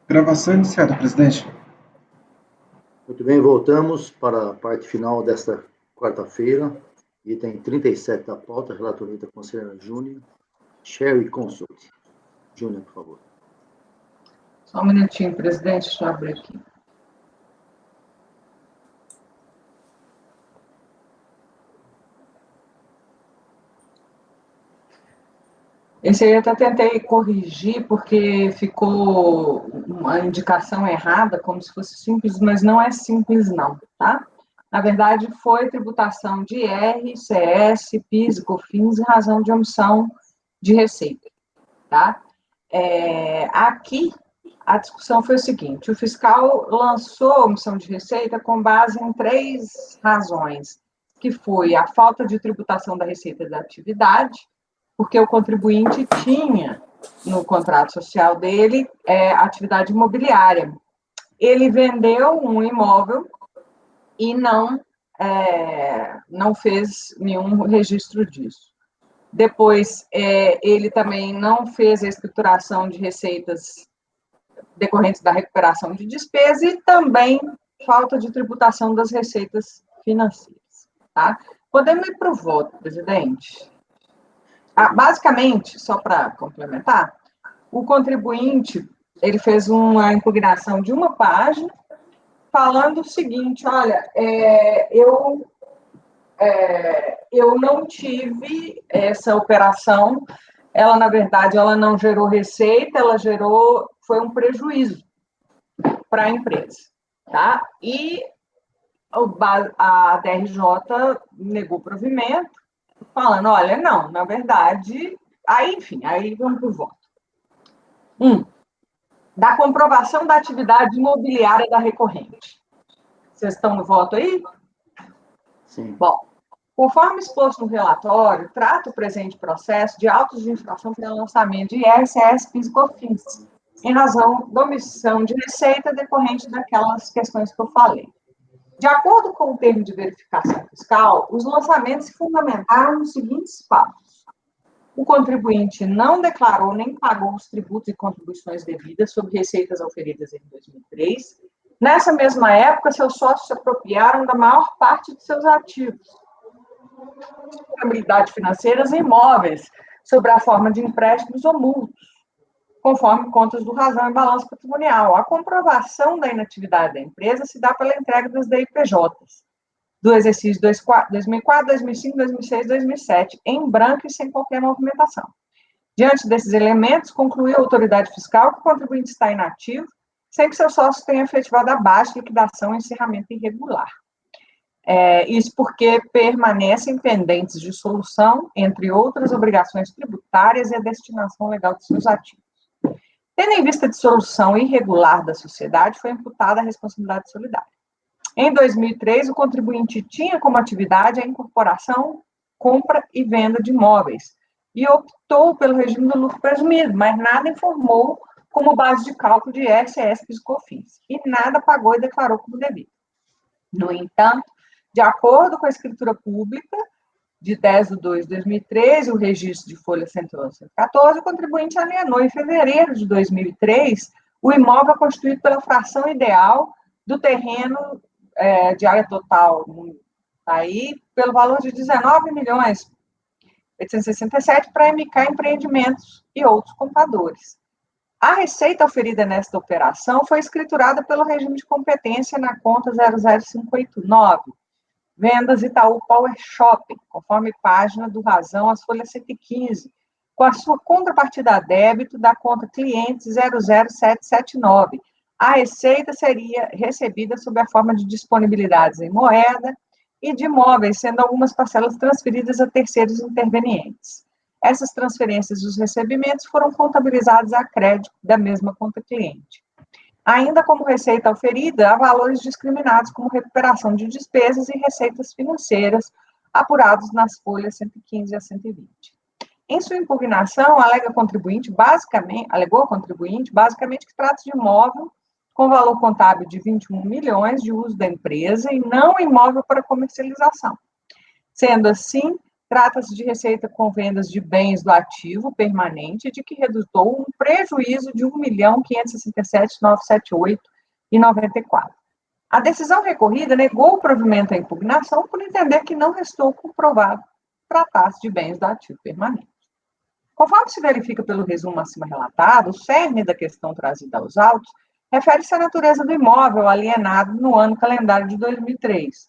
Gravação iniciada, presidente. Muito bem, voltamos para a parte final desta quarta-feira, item 37 da pauta, relator da conselheira Júnior, Sherry Consult. Júnior, por favor. Só um minutinho, presidente, deixa eu abrir aqui. Esse aí eu até tentei corrigir, porque ficou uma indicação errada, como se fosse simples, mas não é simples não, tá? Na verdade, foi tributação de IR, CS, PIS e COFINS em razão de omissão de receita, tá? Aqui, a discussão foi o seguinte: o fiscal lançou a omissão de receita com base em 3 razões, que foi a falta de tributação da receita da atividade, porque o contribuinte tinha no contrato social dele atividade imobiliária. Ele vendeu um imóvel e não fez nenhum registro disso. Depois, ele também não fez a escrituração de receitas decorrentes da recuperação de despesa e também falta de tributação das receitas financeiras. Tá? Podemos ir para o voto, presidente? Basicamente, só para complementar, o contribuinte ele fez uma impugnação de uma página falando o seguinte: olha, eu não tive essa operação, ela, na verdade, ela não gerou receita, foi um prejuízo para a empresa, tá? E a DRJ negou provimento, falando, olha, não, na verdade, aí vamos para o voto. Da comprovação da atividade imobiliária da recorrente. Vocês estão no voto aí? Sim. Bom, conforme exposto no relatório, trata o presente processo de autos de infração pelo lançamento de IRCS, PIS e COFINS, em razão da omissão de receita decorrente daquelas questões que eu falei. De acordo com o termo de verificação fiscal, os lançamentos se fundamentaram nos seguintes fatos: o contribuinte não declarou nem pagou os tributos e contribuições devidas sobre receitas auferidas em 2003. Nessa mesma época, seus sócios se apropriaram da maior parte de seus ativos, disponibilidade financeiras e imóveis, sob a forma de empréstimos ou multos, conforme contas do razão e balanço patrimonial. A comprovação da inatividade da empresa se dá pela entrega das DIPJs, do exercício 2004, 2005, 2006, 2007, em branco e sem qualquer movimentação. Diante desses elementos, concluiu a autoridade fiscal que o contribuinte está inativo, sem que seu sócio tenha efetivado a baixa, liquidação e encerramento irregular. Isso porque permanecem pendentes de solução, entre outras obrigações tributárias e a destinação legal de seus ativos. Tendo em vista a dissolução irregular da sociedade, foi imputada a responsabilidade solidária. Em 2003, o contribuinte tinha como atividade a incorporação, compra e venda de imóveis e optou pelo regime do lucro presumido, mas nada informou como base de cálculo de IRCS, PIS e COFINS, e nada pagou e declarou como devido. No entanto, de acordo com a escritura pública de 10/2/2013, o registro de folha 111/114, o contribuinte alienou em fevereiro de 2003 o imóvel constituído pela fração ideal do terreno de área total, aí, pelo valor de 19.867.000 para MK Empreendimentos e outros compradores. A receita oferida nesta operação foi escriturada pelo regime de competência na conta 00589, vendas Itaú Power Shopping, conforme página do razão, as folhas 115, com a sua contrapartida a débito da conta cliente 00779. A receita seria recebida sob a forma de disponibilidades em moeda e de imóveis, sendo algumas parcelas transferidas a terceiros intervenientes. Essas transferências dos recebimentos foram contabilizados a crédito da mesma conta cliente. Ainda como receita oferida, há valores discriminados como recuperação de despesas e receitas financeiras, apurados nas folhas 115 a 120. Em sua impugnação, alegou contribuinte, basicamente, que trata de imóvel com valor contábil de 21 milhões de uso da empresa e não imóvel para comercialização. Sendo assim, Trata-se de receita com vendas de bens do ativo permanente, de que resultou um prejuízo de R$ 1.567.978,94. A decisão recorrida negou o provimento à impugnação por entender que não restou comprovado tratar-se de bens do ativo permanente. Conforme se verifica pelo resumo acima relatado, o cerne da questão trazida aos autos refere-se à natureza do imóvel alienado no ano calendário de 2003.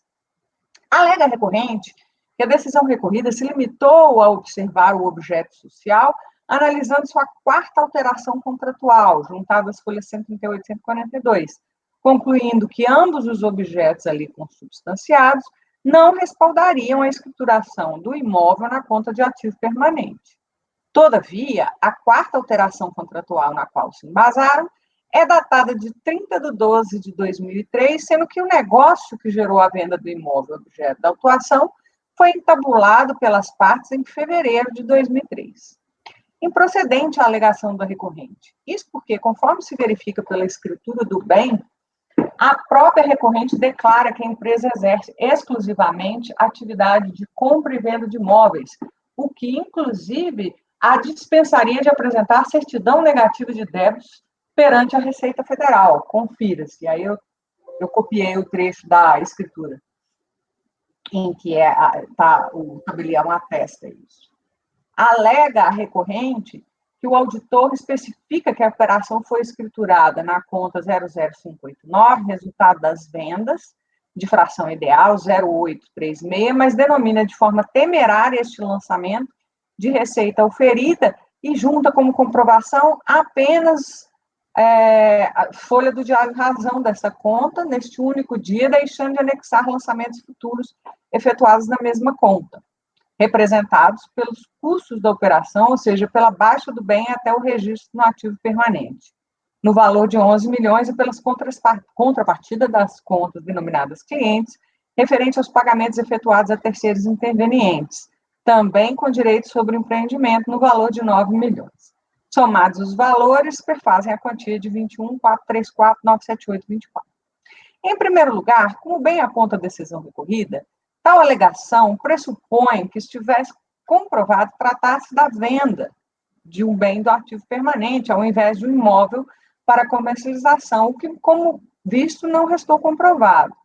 Alega a recorrente que a decisão recorrida se limitou a observar o objeto social, analisando sua quarta alteração contratual, juntada às folhas 138 e 142, concluindo que ambos os objetos ali consubstanciados não respaldariam a escrituração do imóvel na conta de ativo permanente. Todavia, a quarta alteração contratual na qual se embasaram é datada de 30/12/2003, sendo que o negócio que gerou a venda do imóvel objeto da autuação foi entabulado pelas partes em fevereiro de 2003. Improcedente a alegação da recorrente. Isso porque, conforme se verifica pela escritura do bem, a própria recorrente declara que a empresa exerce exclusivamente a atividade de compra e venda de imóveis, o que, inclusive, a dispensaria de apresentar certidão negativa de débitos perante a Receita Federal. Confira-se. Aí eu copiei o trecho da escritura, em que o tabelião atesta isso. Alega a recorrente que o auditor especifica que a operação foi escriturada na conta 00589, resultado das vendas, de fração ideal 0836, mas denomina de forma temerária este lançamento de receita oferida e junta como comprovação apenas a folha do diário razão dessa conta, neste único dia, deixando de anexar lançamentos futuros efetuados na mesma conta, representados pelos custos da operação, ou seja, pela baixa do bem até o registro no ativo permanente, no valor de 11 milhões e pelas contrapartida das contas denominadas clientes, referente aos pagamentos efetuados a terceiros intervenientes, também com direito sobre o empreendimento no valor de 9 milhões. Somados os valores, perfazem a quantia de 21.434.978,24. Em primeiro lugar, como bem aponta a decisão recorrida, tal alegação pressupõe que estivesse comprovado tratar-se da venda de um bem do ativo permanente, ao invés de um imóvel para comercialização, o que, como visto, não restou comprovado.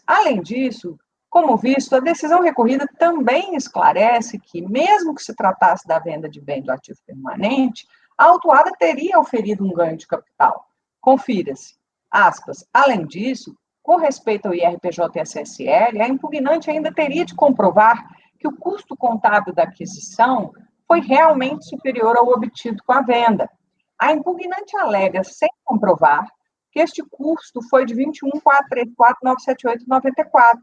Além disso, como visto, a decisão recorrida também esclarece que, mesmo que se tratasse da venda de bem do ativo permanente, a autuada teria oferido um ganho de capital. Confira-se, aspas, além disso, com respeito ao IRPJ e SSL, a impugnante ainda teria de comprovar que o custo contábil da aquisição foi realmente superior ao obtido com a venda. A impugnante alega, sem comprovar, que este custo foi de 21.434.978,94.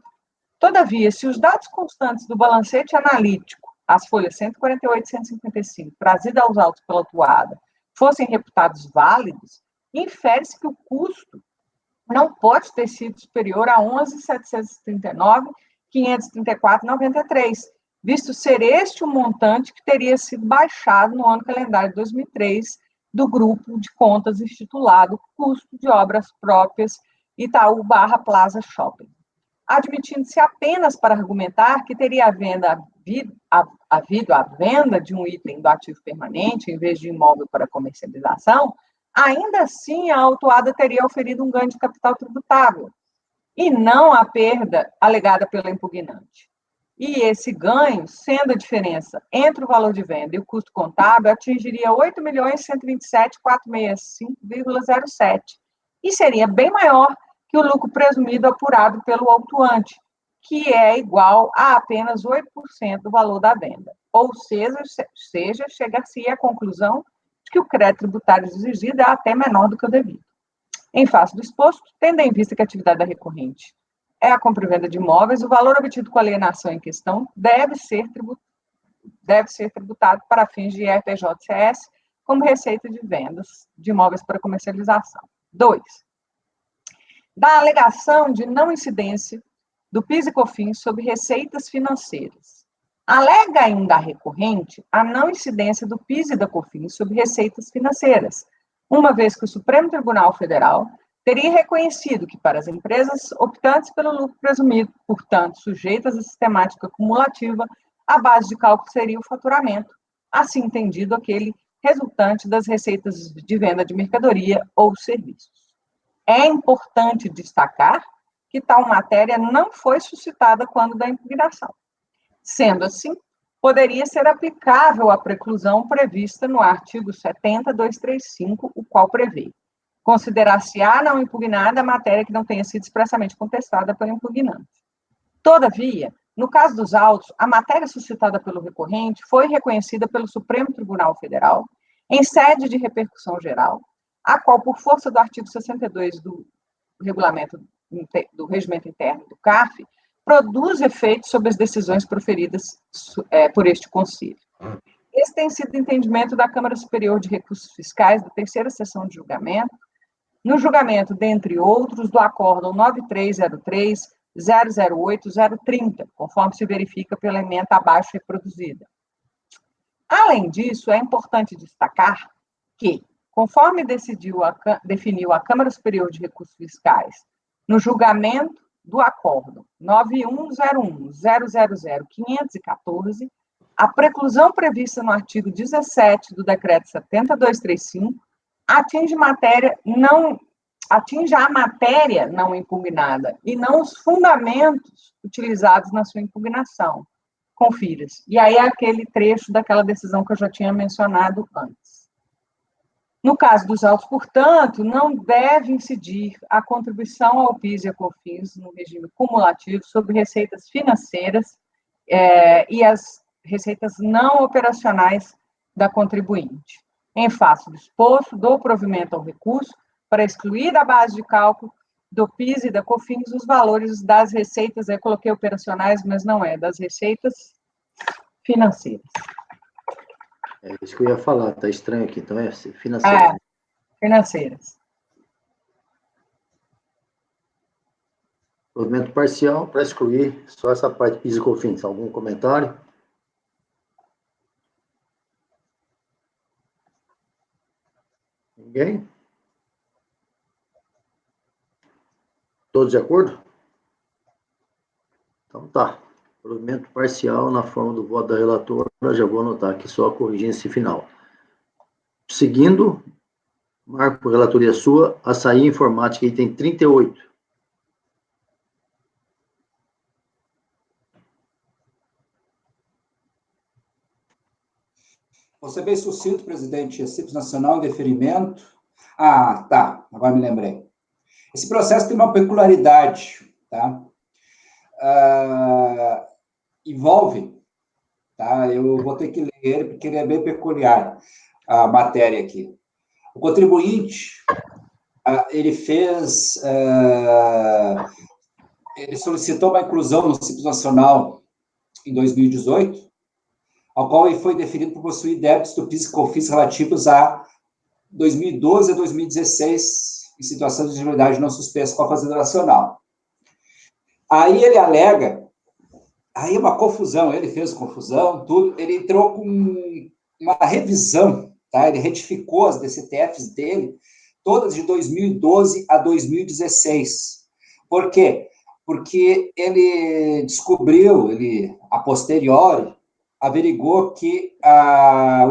Todavia, se os dados constantes do balancete analítico, as folhas 148 e 155, trazidas aos autos pela autuada, fossem reputados válidos, infere-se que o custo não pode ter sido superior a 11.739.534,93, visto ser este o montante que teria sido baixado no ano calendário de 2003 do grupo de contas institulado Custo de Obras Próprias Itaú/Plaza Shopping. Admitindo-se apenas para argumentar que teria havido a venda de um item do ativo permanente em vez de imóvel para comercialização, ainda assim a autuada teria oferido um ganho de capital tributável, e não a perda alegada pela impugnante. E esse ganho, sendo a diferença entre o valor de venda e o custo contábil, atingiria 8.127.465,07, e seria bem maior que o lucro presumido apurado pelo autuante, que é igual a apenas 8% do valor da venda. Ou seja, chegar-se à conclusão de que o crédito tributário exigido é até menor do que o devido. Em face do exposto, tendo em vista que a atividade da recorrente é a compra e venda de imóveis, o valor obtido com a alienação em questão deve ser tributado para fins de IRPJ-CS como receita de vendas de imóveis para comercialização. 2. Da alegação de não incidência do PIS e COFINS sobre receitas financeiras. Alega ainda a recorrente a não incidência do PIS e da COFINS sobre receitas financeiras, uma vez que o Supremo Tribunal Federal teria reconhecido que, para as empresas optantes pelo lucro presumido, portanto, sujeitas à sistemática cumulativa, a base de cálculo seria o faturamento, assim entendido aquele resultante das receitas de venda de mercadoria ou serviços. É importante destacar que tal matéria não foi suscitada quando da impugnação. Sendo assim, poderia ser aplicável a preclusão prevista no artigo 70.235, o qual prevê: considerar-se-á não impugnada a matéria que não tenha sido expressamente contestada pelo impugnante. Todavia, no caso dos autos, a matéria suscitada pelo recorrente foi reconhecida pelo Supremo Tribunal Federal em sede de repercussão geral, a qual, por força do artigo 62 do regulamento do regimento interno do CARF, produz efeitos sobre as decisões proferidas por este Conselho. Esse tem sido o entendimento da Câmara Superior de Recursos Fiscais, da terceira sessão de julgamento, no julgamento, dentre outros, do acórdão 9303-008-030, conforme se verifica pela emenda abaixo reproduzida. Além disso, é importante destacar que, conforme definiu a Câmara Superior de Recursos Fiscais, no julgamento do acórdão 9101-000-514, a preclusão prevista no artigo 17 do Decreto 70.235 atinge a matéria não impugnada e não os fundamentos utilizados na sua impugnação. Confira-se. E aí é aquele trecho daquela decisão que eu já tinha mencionado antes. No caso dos autos, portanto, não deve incidir a contribuição ao PIS e a COFINS no regime cumulativo sobre receitas financeiras e as receitas não operacionais da contribuinte. Em face do exposto, dou provimento ao recurso para excluir da base de cálculo do PIS e da COFINS os valores das receitas, eu coloquei operacionais, mas não é, das receitas financeiras. É isso que eu ia falar, tá estranho aqui, então é financeiro. Financeiras. Provimento parcial para excluir só essa parte PIS e COFINS. Algum comentário? Ninguém? Todos de acordo? Então tá. Provimento parcial na forma do voto da relatora, já vou anotar aqui só corrigindo esse final. Seguindo, Marco, relatoria sua, Açaí Informática, item 38. Vou ser bem sucinto, presidente. A Simples Nacional em deferimento. Ah, tá. Agora me lembrei. Esse processo tem uma peculiaridade, tá? Envolve, tá? Eu vou ter que ler ele, porque ele é bem peculiar, a matéria aqui. O contribuinte, ele fez... ele solicitou uma inclusão no Simples Nacional em 2018, ao qual ele foi definido por possuir débitos do PIS e COFINS relativos a 2012 a 2016, em situação de individualidade não suspensa com a Fazenda Nacional. Aí ele alega, aí uma confusão, ele fez confusão, tudo, ele entrou com uma revisão, tá? Ele retificou as DCTFs dele, todas de 2012 a 2016. Por quê? Porque ele descobriu, a posteriori, averigou que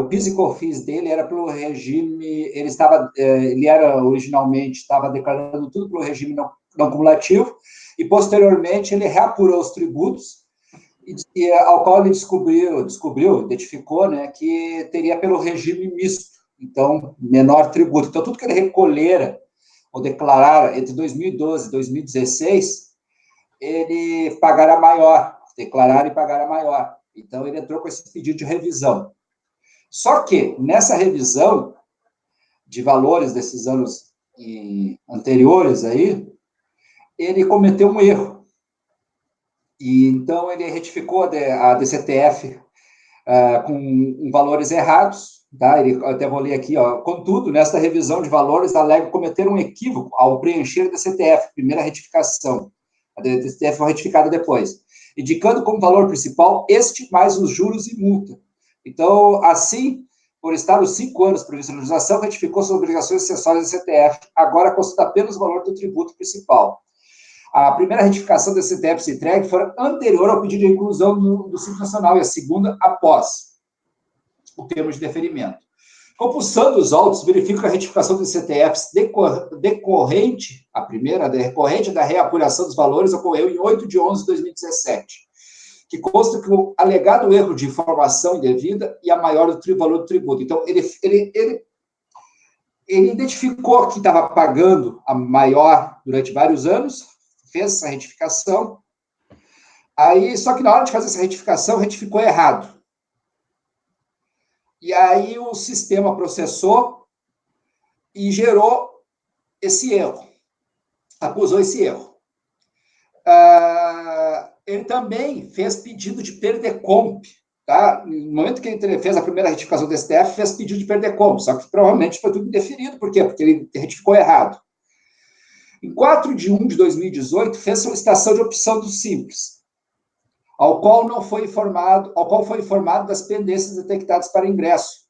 o PIS e COFINS dele era pelo regime, ele era originalmente, estava declarando tudo pelo regime não cumulativo, e posteriormente ele reapurou os tributos, e ao qual ele identificou, né, que teria pelo regime misto, então, menor tributo. Então, tudo que ele recolhera ou declarara entre 2012 e 2016, ele pagará maior, declarar e pagará maior. Então, ele entrou com esse pedido de revisão. Só que, nessa revisão de valores desses anos anteriores aí, ele cometeu um erro. E, então, ele retificou a DCTF com valores errados, tá? Até vou ler aqui, ó. Contudo, nesta revisão de valores, alega cometer um equívoco ao preencher a DCTF, primeira retificação. A DCTF foi retificada depois, indicando como valor principal este mais os juros e multa. Então, assim, por estar os 5 anos previsto na legislação, retificou suas obrigações acessórias da CTF, agora consta apenas o valor do tributo principal. A primeira retificação dos CTFs entregue foi anterior ao pedido de inclusão do Simples Nacional e a segunda após o termo de deferimento. Compulsando os autos, verifico que a retificação dos CTFs decorrente, a primeira, decorrente da reapuração dos valores, ocorreu em 8 de 11 de 2017, que consta que o alegado erro de informação indevida e a maior do valor do tributo. Então, ele identificou que estava pagando a maior durante vários anos, fez essa retificação, aí, só que na hora de fazer essa retificação, retificou errado. E aí o sistema processou e gerou esse erro, acusou esse erro. Ele também fez pedido de PERDECOMP, tá? No momento que ele fez a primeira retificação do STF, fez pedido de PERDECOMP, só que provavelmente foi tudo indeferido. Por quê? Porque ele retificou errado. Em 4 de 1 de 2018, fez solicitação de opção do Simples, ao qual foi informado das pendências detectadas para ingresso,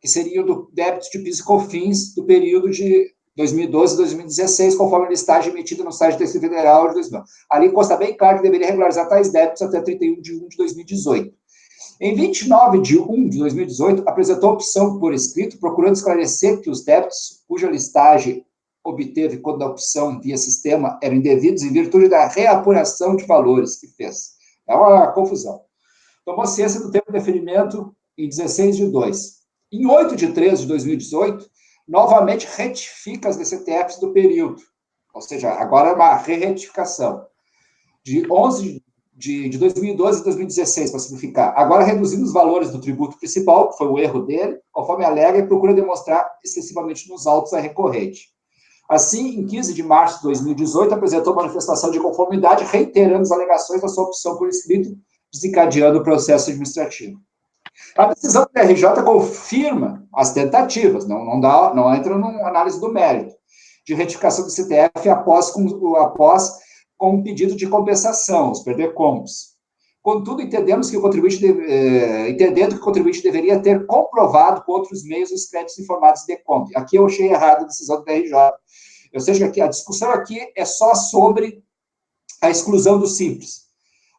que seriam do débito de PIS e COFINS do período de 2012 a 2016, conforme a listagem emitida no site do Receita Federal de 2009. Ali consta bem claro que deveria regularizar tais débitos até 31 de 1 de 2018. Em 29 de 1 de 2018, apresentou a opção por escrito, procurando esclarecer que os débitos cuja listagem obteve quando a opção via sistema eram indevidos em virtude da reapuração de valores que fez. É uma confusão. Tomou ciência do tempo de deferimento em 16 de 2. Em 8 de 3 de 2018, novamente retifica as DCTFs do período. Ou seja, agora é uma re-retificação. De 11 de 2012 a 2016, para simplificar. Agora reduzindo os valores do tributo principal, que foi o erro dele, conforme alega, e procura demonstrar excessivamente nos autos a recorrente. Assim, em 15 de março de 2018, apresentou manifestação de conformidade, reiterando as alegações da sua opção por escrito, desencadeando o processo administrativo. A decisão do RJ confirma as tentativas, não entra numa análise do mérito, de retificação do CTF após com um pedido de compensação, os PERDECOMPs. Contudo, entendendo que o contribuinte deveria ter comprovado com outros meios os créditos informados de DECOMP. Aqui eu achei errado a decisão do RJ. Ou seja, a discussão aqui é só sobre a exclusão do Simples.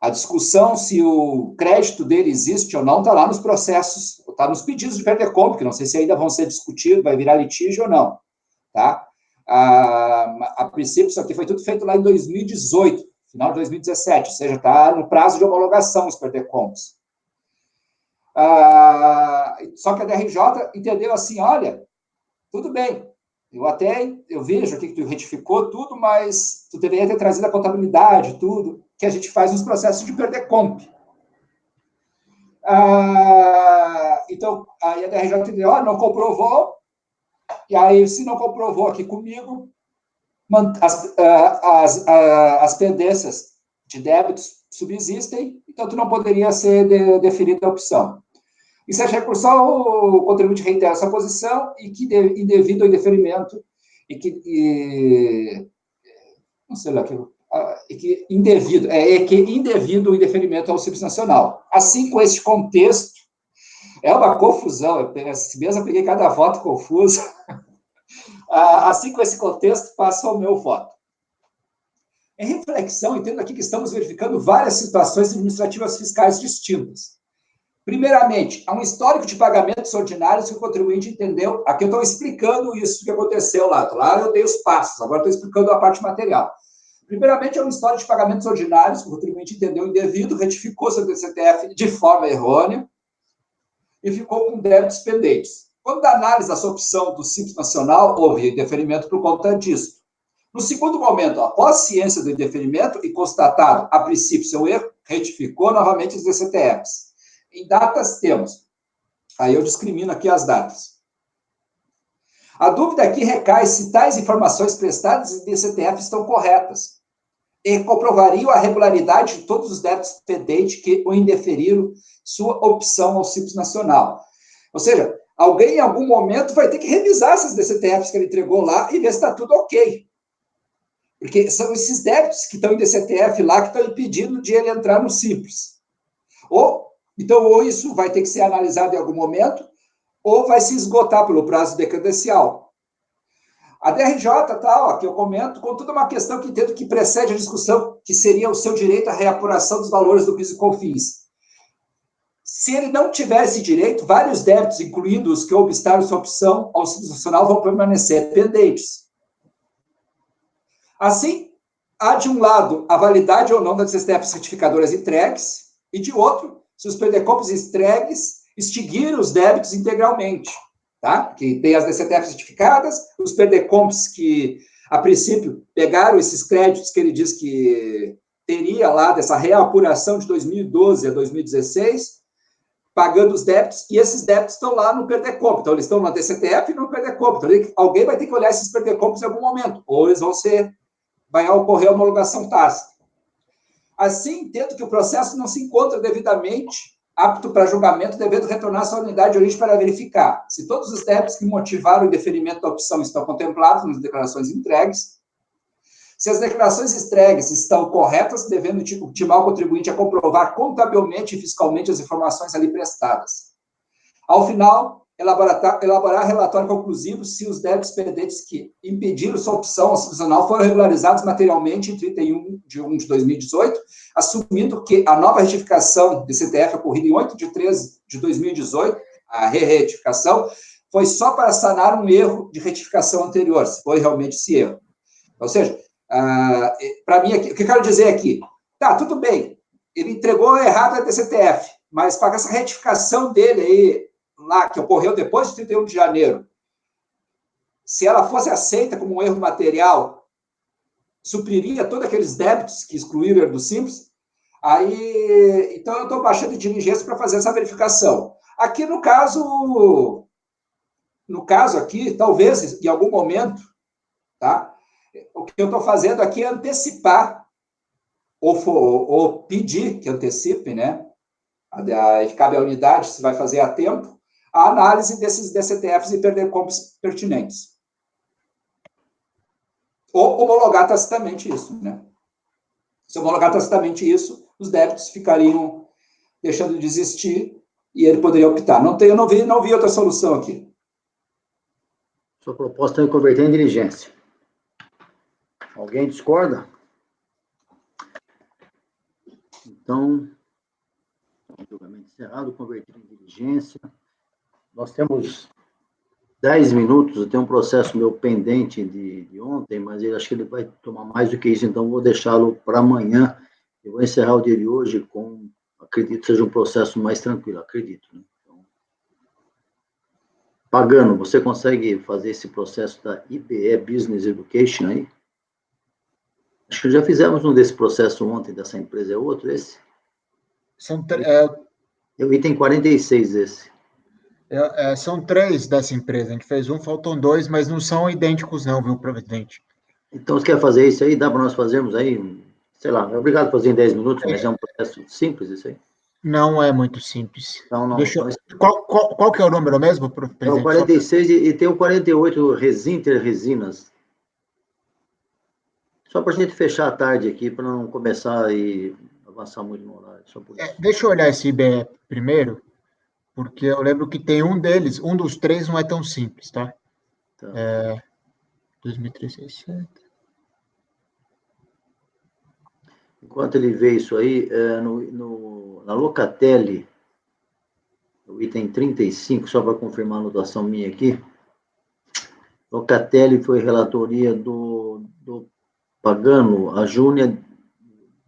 A discussão se o crédito dele existe ou não está lá nos processos, está nos pedidos de PERDECOMP, que não sei se ainda vão ser discutidos, vai virar litígio ou não. Tá? A princípio, isso aqui foi tudo feito lá em 2018, final de 2017, ou seja, está no prazo de homologação os PERDECOMPs. Só que a DRJ entendeu assim, olha, tudo bem, eu vejo aqui que tu retificou tudo, mas tu deveria ter trazido a contabilidade, tudo, que a gente faz nos processos de PERDECOMP. Então, aí a DRJ entendeu, não comprovou, e aí, se não comprovou aqui comigo, as pendências de débitos subsistem, então tu não poderia ser deferida a opção. Em certa recursão, o contribuinte reitera essa posição e que, indevido ao indeferimento, indevido o indeferimento ao Simples Nacional. Assim, com este contexto, é uma confusão, mesmo eu peguei cada voto confusa. Assim, com esse contexto, passo ao meu voto. Em reflexão, entendo aqui que estamos verificando várias situações administrativas fiscais distintas. Primeiramente, há um histórico de pagamentos ordinários que o contribuinte entendeu. Aqui eu estou explicando isso que aconteceu lá. Lá eu dei os passos, agora estou explicando a parte material. Primeiramente, há um histórico de pagamentos ordinários que o contribuinte entendeu indevido, retificou seu DCTF de forma errônea e ficou com débitos pendentes. Quando da análise da sua opção do Simples Nacional, houve indeferimento por conta disso. No segundo momento, após ciência do indeferimento e constatado, a princípio, seu erro, retificou novamente os DCTFs. Em datas, temos. Aí eu discrimino aqui as datas. A dúvida aqui recai se tais informações prestadas em DCTF estão corretas e comprovariam a regularidade de todos os débitos pendentes que o indeferiram sua opção ao Simples Nacional. Ou seja, alguém em algum momento vai ter que revisar essas DCTFs que ele entregou lá e ver se está tudo ok. Porque são esses débitos que estão em DCTF lá que estão impedindo de ele entrar no Simples. Então, ou isso vai ter que ser analisado em algum momento, ou vai se esgotar pelo prazo decadencial. A DRJ, tal, aqui eu comento, contudo, é uma questão que entendo que precede a discussão, que seria o seu direito à reapuração dos valores do PIS e COFINS. Se ele não tiver esse direito, vários débitos, incluindo os que obstaram sua opção ao Simples Nacional, vão permanecer pendentes. Assim, há de um lado a validade ou não das DCTF certificadoras entregues, e de outro, se os perdecompos entregues extinguiram os débitos integralmente. Tá? Que tem as DCTF certificadas, os perdecompos que, a princípio, pegaram esses créditos que ele diz que teria lá dessa reapuração de 2012 a 2016, pagando os débitos, e esses débitos estão lá no perdecompo. Então, eles estão na DCTF e no perdecompo. Então, alguém vai ter que olhar esses perdecompos em algum momento, ou eles vai ocorrer a homologação tácita. Assim, entendo que o processo não se encontra devidamente apto para julgamento, devendo retornar à sua unidade de origem para verificar se todos os débitos que motivaram o indeferimento da opção estão contemplados nas declarações entregues, se as declarações entregues estão corretas, devendo intimar o contribuinte a comprovar contabilmente e fiscalmente as informações ali prestadas. Ao final, elaborar relatório conclusivo se os débitos pendentes que impediram sua opção constitucional foram regularizados materialmente em 31 de 1 de 2018, assumindo que a nova retificação de CTF ocorrida em 8 de 13 de 2018, a retificação, foi só para sanar um erro de retificação anterior, se foi realmente esse erro. Ou seja, para mim, o que eu quero dizer aqui? Tá, tudo bem, ele entregou errado a DCTF, mas para essa retificação dele aí, lá, que ocorreu depois de 31 de janeiro, se ela fosse aceita como um erro material, supriria todos aqueles débitos que excluíram do Simples, aí, então eu estou baixando de diligência para fazer essa verificação. Aqui no caso aqui, talvez, em algum momento, tá? O que eu estou fazendo aqui é antecipar, ou pedir que antecipe, né? Cabe à unidade, se vai fazer a tempo, a análise desses DCTFs e perdecompos pertinentes. Ou homologar tacitamente isso, né? Se homologar tacitamente isso, os débitos ficariam deixando de existir e ele poderia optar. Eu não vi outra solução aqui. Sua proposta é converter em diligência. Alguém discorda? Então, julgamento encerrado, converter em diligência. Nós temos 10 minutos, eu tenho um processo meu pendente de ontem, mas eu acho que ele vai tomar mais do que isso, então vou deixá-lo para amanhã. Eu vou encerrar o dia de hoje com, acredito que seja um processo mais tranquilo, acredito. Né? Então, Pagano, você consegue fazer esse processo da IBE Business Education aí? Acho que já fizemos um desse processo ontem, dessa empresa, é outro esse? Eu item 46 esse. São 3 dessa empresa, a gente fez um, faltam 2, mas não são idênticos não, viu, presidente? Então, você quer fazer isso aí? Dá para nós fazermos aí, sei lá, é obrigado a fazer em 10 minutos, mas é um processo simples isso aí? Não é muito simples. Então, não. Qual que é o número mesmo, presidente? É o 46 e tem o 48, Resinter Resinas. Só para a gente fechar a tarde aqui, para não começar e avançar muito no horário. Só por isso. Deixa eu olhar esse IBE primeiro, porque eu lembro que tem um deles, um dos 3 não é tão simples, tá? 2037. Enquanto ele vê isso aí, na Locatelli, o item 35, só para confirmar a anotação minha aqui, Locatelli foi relatoria do Pagano, a Júnia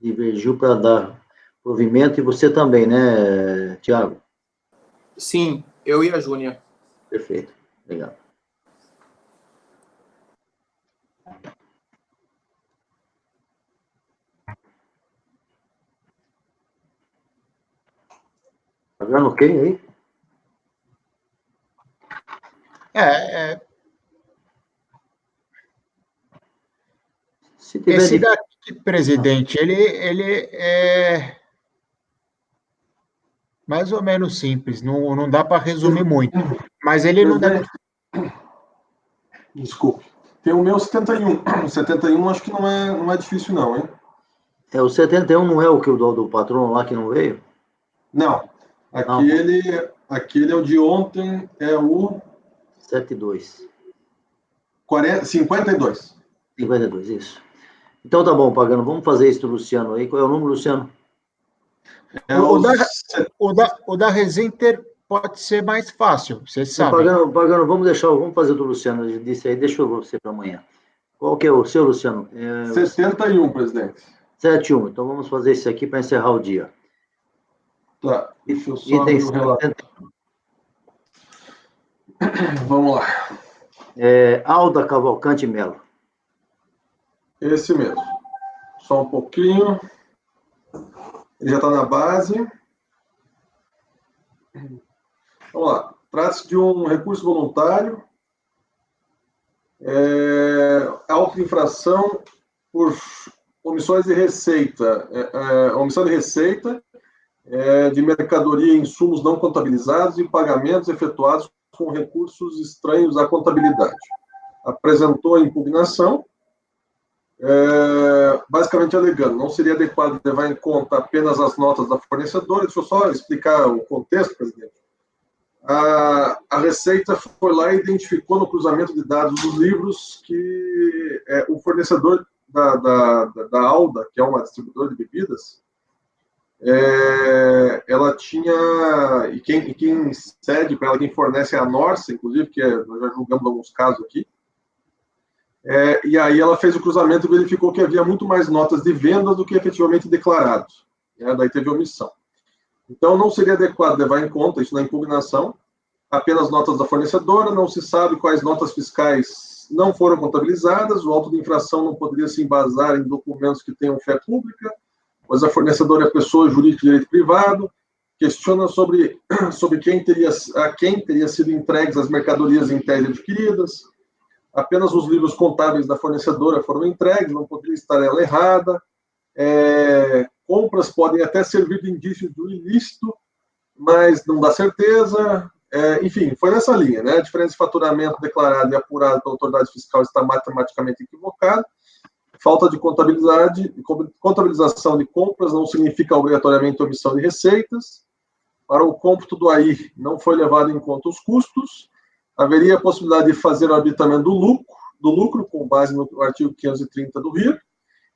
divergiu para dar provimento, e você também, né, Tiago? Sim, eu e a Júnia. Perfeito, obrigado. Pagano quem aí? Se tiver Esse daqui, presidente, ele é mais ou menos simples, não dá para resumir muito, mas ele não deve... Desculpe. Tem o meu 71. O 71 acho que não é difícil não, hein? O 71 não é o que o do patrono lá que não veio? Não. Aquele é o de ontem, é o... 72. 52. 52, isso. Então tá bom, Pagano. Vamos fazer isso do Luciano aí. Qual é o número, Luciano? O da Resinter pode ser mais fácil, vocês sabem. Pagano, vamos fazer do Luciano. Ele disse aí, deixa você para amanhã. Qual que é o seu, Luciano? 71, presidente. 71. Então vamos fazer isso aqui para encerrar o dia. Tá, deixa eu só abrir o relatório. Vamos lá. Alda Cavalcante Melo. Esse mesmo. Só um pouquinho. Ele já está na base. Vamos lá. Trata-se de um recurso voluntário. Auto-infração por omissões de receita. Omissão de receita de mercadoria e insumos não contabilizados e pagamentos efetuados com recursos estranhos à contabilidade. Apresentou a impugnação, basicamente alegando, não seria adequado levar em conta apenas as notas da fornecedora. Deixa eu só explicar o contexto, presidente. A Receita foi lá e identificou no cruzamento de dados dos livros que o fornecedor da Alda, que é uma distribuidora de bebidas, ela tinha, e quem cede para ela, quem fornece é a Norsa, inclusive, que nós já julgamos alguns casos aqui, e aí ela fez o cruzamento e verificou que havia muito mais notas de vendas do que efetivamente declarado. Daí teve omissão. Então, não seria adequado levar em conta isso na impugnação, apenas notas da fornecedora, não se sabe quais notas fiscais não foram contabilizadas, o auto de infração não poderia se embasar em documentos que tenham fé pública, pois a fornecedora é pessoa jurídica de direito privado, questiona sobre a quem teria sido entregues as mercadorias em tese adquiridas, apenas os livros contábeis da fornecedora foram entregues, não poderia estar ela errada, compras podem até servir de indício do ilícito, mas não dá certeza, enfim, foi nessa linha, né? A diferença de faturamento declarado e apurado pela autoridade fiscal está matematicamente equivocada. Falta de contabilização de compras não significa obrigatoriamente omissão de receitas. Para o cômputo do AI, não foi levado em conta os custos. Haveria a possibilidade de fazer o arbitamento do lucro com base no artigo 530 do RIR,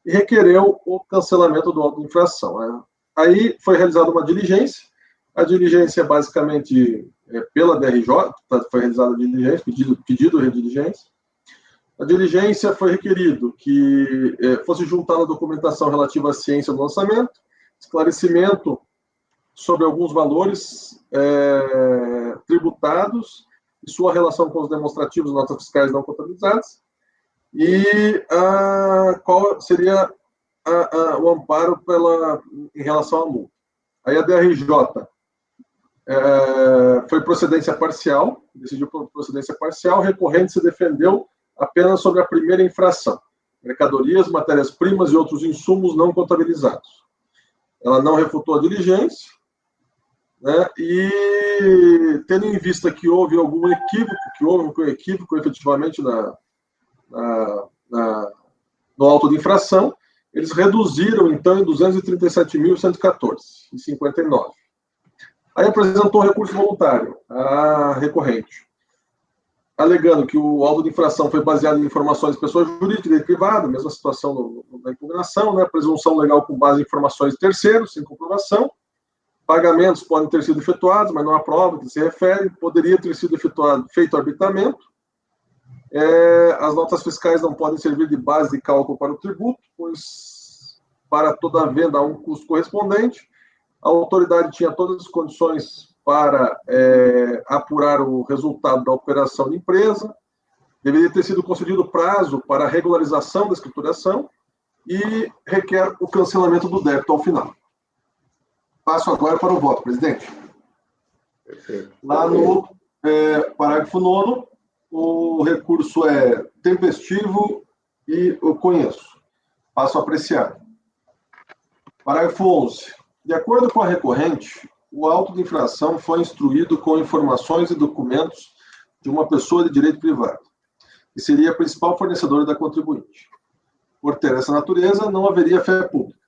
e requereu o cancelamento do auto de infração. Aí foi realizada uma diligência. A diligência, basicamente, pela DRJ, foi realizada a diligência, pedido de diligência. A diligência foi requerido que fosse juntada a documentação relativa à ciência do lançamento, esclarecimento sobre alguns valores tributados e sua relação com os demonstrativos de notas fiscais não contabilizadas, e qual seria o amparo em relação à multa. Aí a DRJ foi procedência parcial, decidiu por procedência parcial, recorrente se defendeu apenas sobre a primeira infração, mercadorias, matérias-primas e outros insumos não contabilizados. Ela não refutou a diligência, né, e tendo em vista que houve algum equívoco, efetivamente no auto de infração, eles reduziram, então, em 237.114,59. Aí apresentou um recurso voluntário, a recorrente, alegando que o auto de infração foi baseado em informações de pessoa jurídica e direito privado, mesma situação na impugnação, né? Presunção legal com base em informações de terceiros, sem comprovação. Pagamentos podem ter sido efetuados, mas não há prova que se refere. Poderia ter sido feito arbitramento. As notas fiscais não podem servir de base de cálculo para o tributo, pois para toda venda há um custo correspondente. A autoridade tinha todas as condições para apurar o resultado da operação de empresa, deveria ter sido concedido prazo para a regularização da escrituração e requer o cancelamento do débito ao final. Passo agora para o voto, presidente. Perfeito. Lá no parágrafo 9º, o recurso é tempestivo e eu conheço. Passo a apreciar. Parágrafo 11. De acordo com a recorrente, o auto de infração foi instruído com informações e documentos de uma pessoa de direito privado, que seria a principal fornecedora da contribuinte. Por ter essa natureza, não haveria fé pública,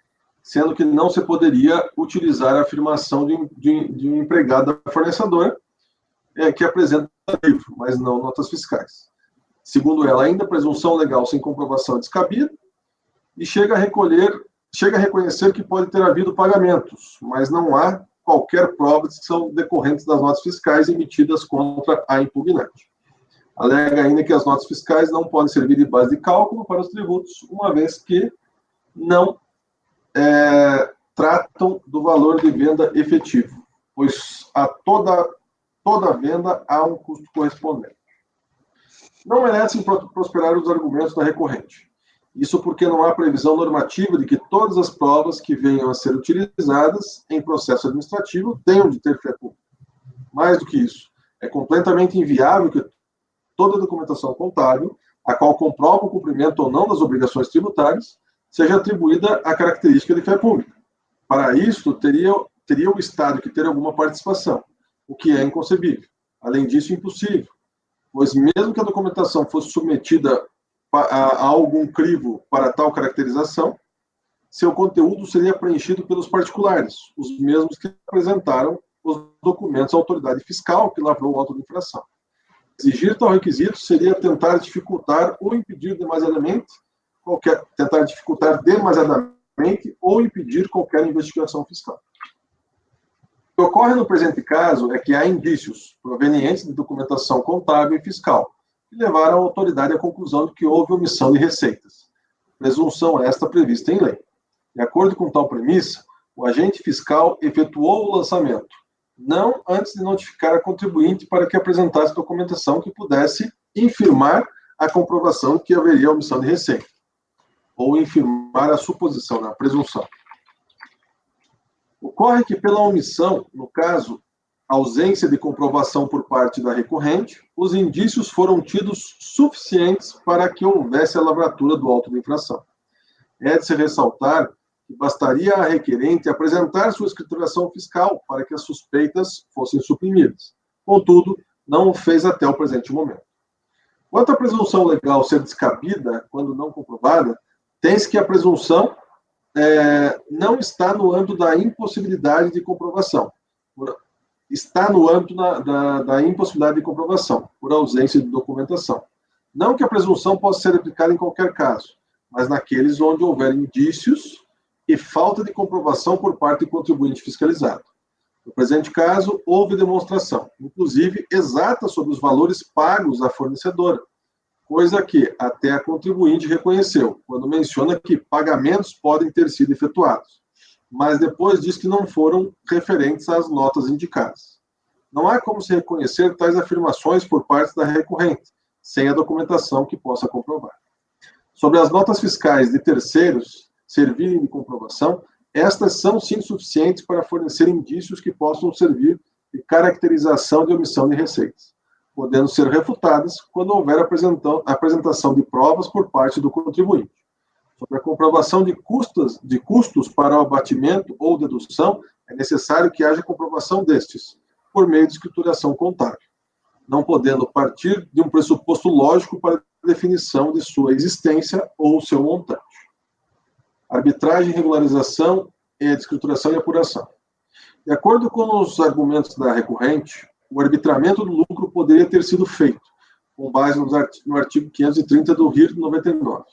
sendo que não se poderia utilizar a afirmação de um empregado da fornecedora que apresenta livro, mas não notas fiscais. Segundo ela, ainda a presunção legal sem comprovação é descabida, e chega a reconhecer que pode ter havido pagamentos, mas não há qualquer prova de que são decorrentes das notas fiscais emitidas contra a impugnante. Alega ainda que as notas fiscais não podem servir de base de cálculo para os tributos, uma vez que não tratam do valor de venda efetivo, pois a toda venda há um custo correspondente. Não merecem prosperar os argumentos da recorrente. Isso porque não há previsão normativa de que todas as provas que venham a ser utilizadas em processo administrativo tenham de ter fé pública. Mais do que isso, é completamente inviável que toda documentação contábil, a qual comprova o cumprimento ou não das obrigações tributárias, seja atribuída a característica de fé pública. Para isso, teria o Estado que ter alguma participação, o que é inconcebível. Além disso, impossível, pois mesmo que a documentação fosse submetida a algum crivo para tal caracterização, seu conteúdo seria preenchido pelos particulares, os mesmos que apresentaram os documentos à autoridade fiscal que lavrou o auto de infração. Exigir tal requisito seria tentar dificultar ou impedir demasiadamente ou impedir qualquer investigação fiscal. O que ocorre no presente caso é que há indícios provenientes de documentação contábil e fiscal que levaram a autoridade à conclusão de que houve omissão de receitas. Presunção esta prevista em lei. De acordo com tal premissa, o agente fiscal efetuou o lançamento, não antes de notificar a contribuinte para que apresentasse documentação que pudesse infirmar a comprovação de que haveria omissão de receita, ou infirmar a suposição, a presunção. Ocorre que, pela omissão, no caso, ausência de comprovação por parte da recorrente, os indícios foram tidos suficientes para que houvesse a lavratura do auto de infração. É de se ressaltar que bastaria a requerente apresentar sua escrituração fiscal para que as suspeitas fossem suprimidas. Contudo, não o fez até o presente momento. Quanto à presunção legal ser descabida, quando não comprovada, tem-se que a presunção não está no âmbito da impossibilidade de comprovação. Está no âmbito da impossibilidade de comprovação, por ausência de documentação. Não que a presunção possa ser aplicada em qualquer caso, mas naqueles onde houver indícios e falta de comprovação por parte do contribuinte fiscalizado. No presente caso, houve demonstração, inclusive exata sobre os valores pagos à fornecedora, coisa que até a contribuinte reconheceu, quando menciona que pagamentos podem ter sido efetuados, mas depois diz que não foram referentes às notas indicadas. Não há como se reconhecer tais afirmações por parte da recorrente, sem a documentação que possa comprovar. Sobre as notas fiscais de terceiros servirem de comprovação, estas são sim suficientes para fornecer indícios que possam servir de caracterização de omissão de receitas, podendo ser refutadas quando houver apresentação de provas por parte do contribuinte. Sobre a comprovação de custos para o abatimento ou dedução, é necessário que haja comprovação destes, por meio de escrituração contábil, não podendo partir de um pressuposto lógico para a definição de sua existência ou seu montante. Arbitragem, regularização, escrituração e apuração. De acordo com os argumentos da recorrente, o arbitramento do lucro poderia ter sido feito, com base no artigo 530 do RIR 99.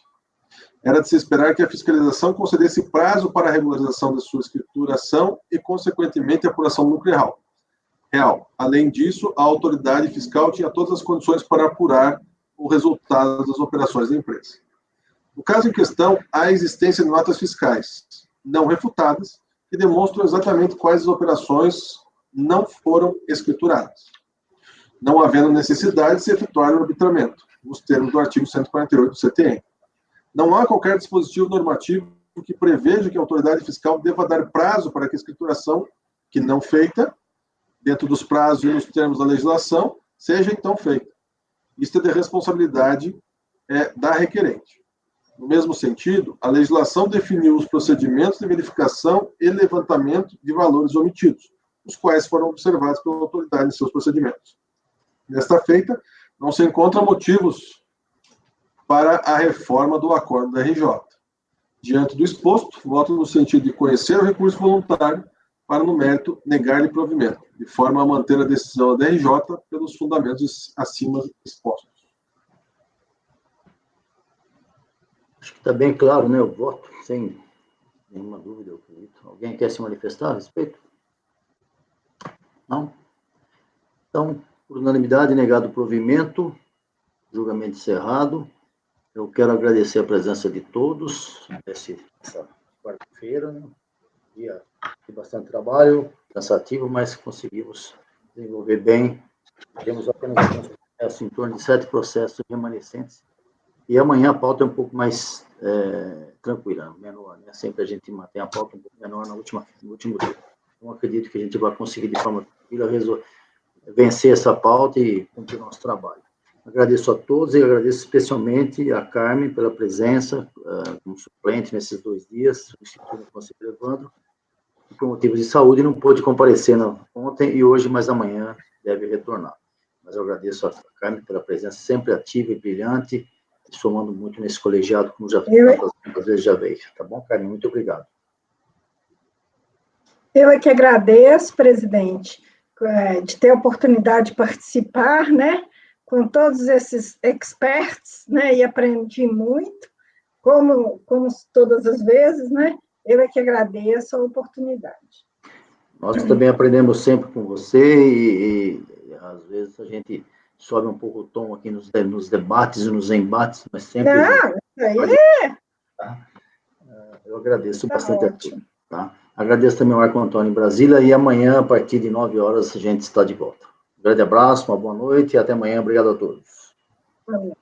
Era de se esperar que a fiscalização concedesse prazo para a regularização de sua escrituração e, consequentemente, a apuração do lucro real. Além disso, a autoridade fiscal tinha todas as condições para apurar o resultado das operações da empresa. No caso em questão, há a existência de notas fiscais não refutadas que demonstram exatamente quais as operações não foram escrituradas, não havendo necessidade de se efetuar o arbitramento, nos termos do artigo 148 do CTN. Não há qualquer dispositivo normativo que preveja que a autoridade fiscal deva dar prazo para que a escrituração, que não feita, dentro dos prazos e nos termos da legislação, seja então feita. Isto é de responsabilidade da requerente. No mesmo sentido, a legislação definiu os procedimentos de verificação e levantamento de valores omitidos, os quais foram observados pela autoridade em seus procedimentos. Nesta feita, não se encontram motivos para a reforma do acordo da RJ. Diante do exposto, voto no sentido de conhecer o recurso voluntário para, no mérito, negar-lhe provimento, de forma a manter a decisão da RJ pelos fundamentos acima expostos. Acho que está bem claro, né, o voto, sem nenhuma dúvida, eu acredito. Alguém quer se manifestar a respeito? Não? Então, por unanimidade, negado o provimento, julgamento encerrado. Eu quero agradecer a presença de todos nessa quarta-feira, né? Dia de bastante trabalho, cansativo, mas conseguimos desenvolver bem. Temos apenas em torno de 7 processos remanescentes. E amanhã a pauta é um pouco mais tranquila, menor, né? Sempre a gente mantém a pauta um pouco menor no último dia. Então, acredito que a gente vai conseguir, de forma tranquila, vencer essa pauta e cumprir o nosso trabalho. Agradeço a todos e agradeço especialmente a Carmen pela presença como suplente nesses 2 dias, substituindo o conselheiro Evandro, que por motivos de saúde não pôde comparecer ontem e hoje, mas amanhã deve retornar. Mas eu agradeço a Carmen pela presença sempre ativa e brilhante, somando muito nesse colegiado, como já tantas vezes já veio. Tá bom, Carmen? Muito obrigado. Eu é que agradeço, presidente, de ter a oportunidade de participar, né, com todos esses experts, né, e aprendi muito, como todas as vezes, né, eu é que agradeço a oportunidade. Nós também aprendemos sempre com você e às vezes a gente sobe um pouco o tom aqui nos debates e nos embates, mas sempre... Não, isso aí... Tá? Eu agradeço Tá bastante ótimo. a todos. Tá? Agradeço também ao Marco Antônio em Brasília e amanhã, a partir de 9 horas, a gente está de volta. Um grande abraço, uma boa noite e até amanhã. Obrigado a todos. Amém.